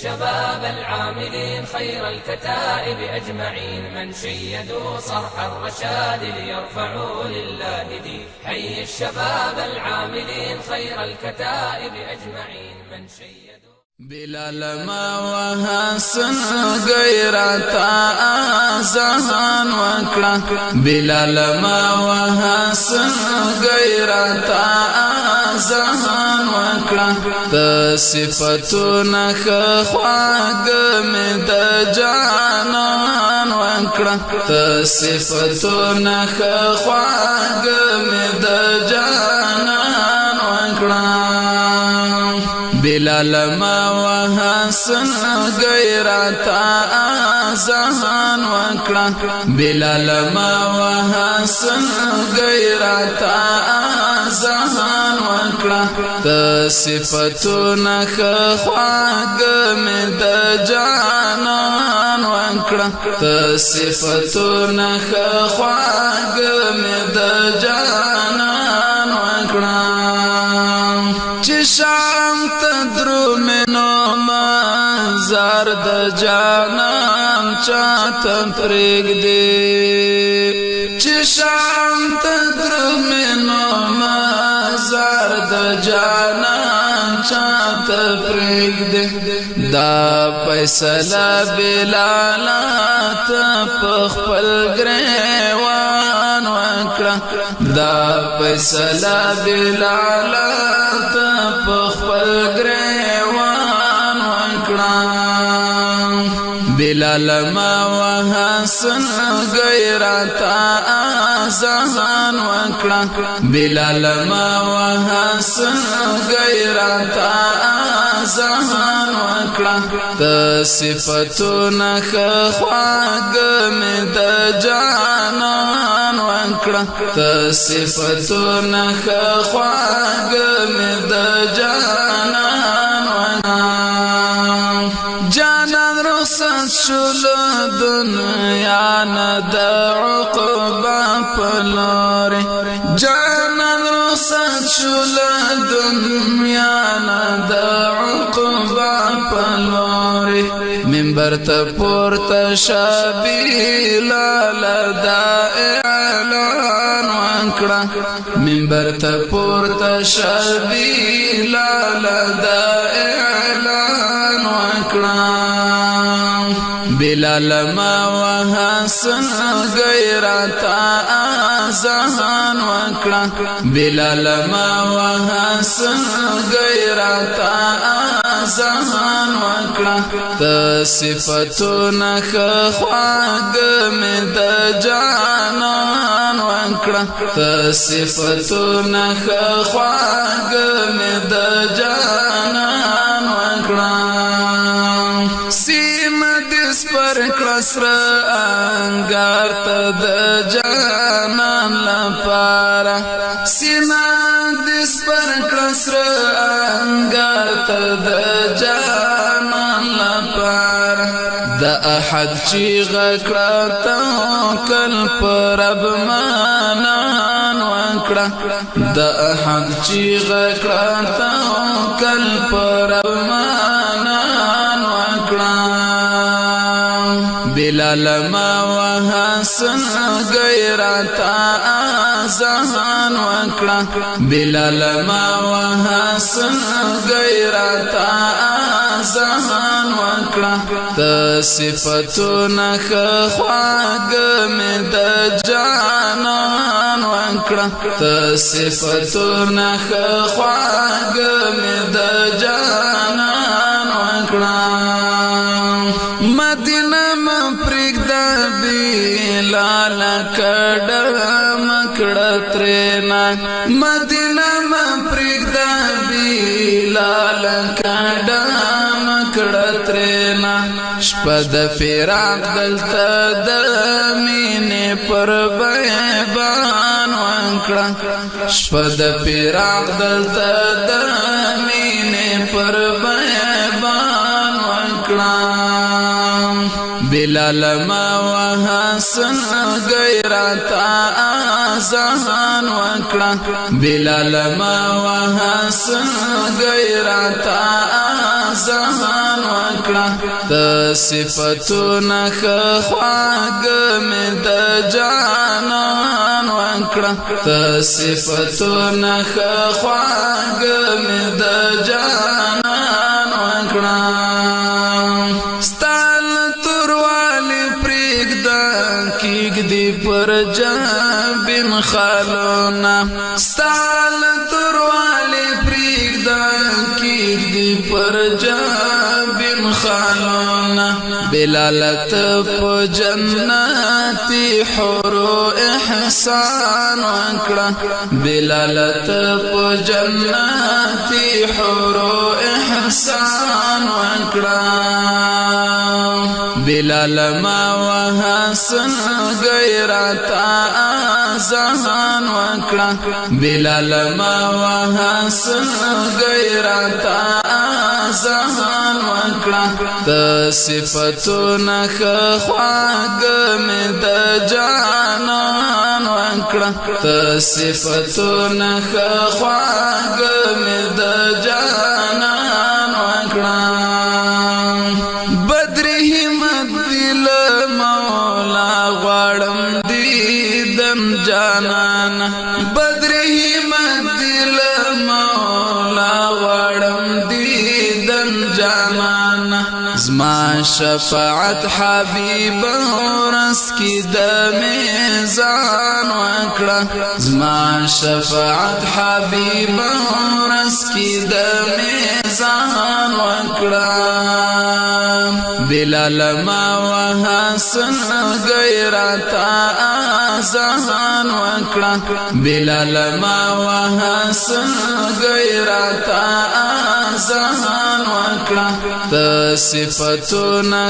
شباب العاملين خير الكتائب أجمعين من شيدوا صرح الرشاد ليرفعوا لله دين. حي الشباب العاملين خير الكتائب أجمعين من شيدوا بلال ما وحسن غیرتا آزان وکړه بلال ما وحسن غیرتا آزان وکړه د صفاتونه خواږ مې د جانان وکړه د صفاتونه خواږ مې د جانان وکړه بلال ما وحسن غیرتا آزان وکړه بلال ما وحسن غیرتا آزان وکړه د صفاتونه خواږ مې د جانان وکړه د صفاتونه خواږ مې د جانان وکړه چې شام تدرو منو مزار د جانان چاته پرېږدي چې شام تدرو منو مزار د جانان چاته پرېږدي دا فیصله بلال ته په خپل ګریوان وکړه دا فیصله بلال خپل گریوان وکړه بلال ما وحسن غیرتا آزان وکړه بلال ما وحسن غیرتا آزان وکړه د صفاتونه خواږ مې د جانان وکړه د صفاتونه خواږ مې د جانان وکړه جانان رخصت شول دنیا نه د عقبا په لورې جانان رخصت شول دنیا نه د عقبا په لورې منبر ته پورته شه بلال دا اعلان وکړه منبر ته پورته شه بلال دا اعلان وکړه بلال ما وحسن غیرتا آزان وکړه بلال ما وحسن غیرتا آزان وکړه د صفاتونه خواږ مې د جانان وکړه د صفاتونه خواږ مې د جانان وکړه سیمه د سپر کړسر انګار ته د جانان لپاره سیمه د سپر کړسر انګار ته د جانان لپاره د احد چې غکړه توکل پر رب مانان وکړه د احد چې غکړه توکل پر رب مانان وکړه بلال ما وحسن غیرتا آزان وکړه بلال ما وحسن غیرتا آزان وکړه د صفاتونه خواږ مې د جانان وکړه د صفاتونه خواږ مې د جانان وکړه مدینه مپرېږده بلال کډه مکړه ترېنا مدینه مپرېږده بلال کډه مکړه ترېنا شپه د فراق دلته د مینې پر بیابان وکړه شپه د فراق دلته د مینې پر بیابان وکړه بلال ما وحسن غیرتا آزان وکړه بلال ما وحسن غیرتا آزان وکړه ته صفاتونه خواږ مې د جانان وکړه ته صفاتونه خواږ مې د جانان وکړه کیږدي پر جبین خالونا ستال تروالی پریږده کیږدي پر جبین خالونا بلالت په جنتی حورو احسان وکړه بلالت په جنتی حورو احسان وکړه بلال ما وحسن غیرتا آزان وکړه بلال ما وحسن غیرتا آزان وکړه ته صفاتونه خواږ مې د جانان وکړه ته صفاتونه خواږ مې د جانان وکړه جانان بدر همت دل مولا وړم دیدن جانان زما شفاعت حبیب ورس کی د میزان وکړه زما شفاعت حبیب ورس کی د میزان وکړه بلال ما وحسن غیرتا آزان وکړه بلال ما وحسن غیرتا آزان وکړه ته صفاتونه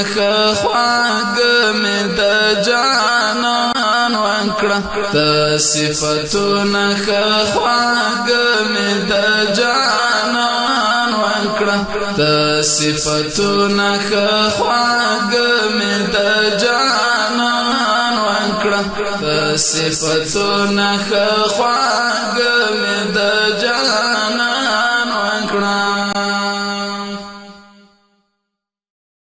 خواږ مې د جانان وکړه ته صفاتونه خواږ مې د جانان وکړه ته صفاتونه خواږ مې د جانان وکړه ته صفاتونه خواږ مې د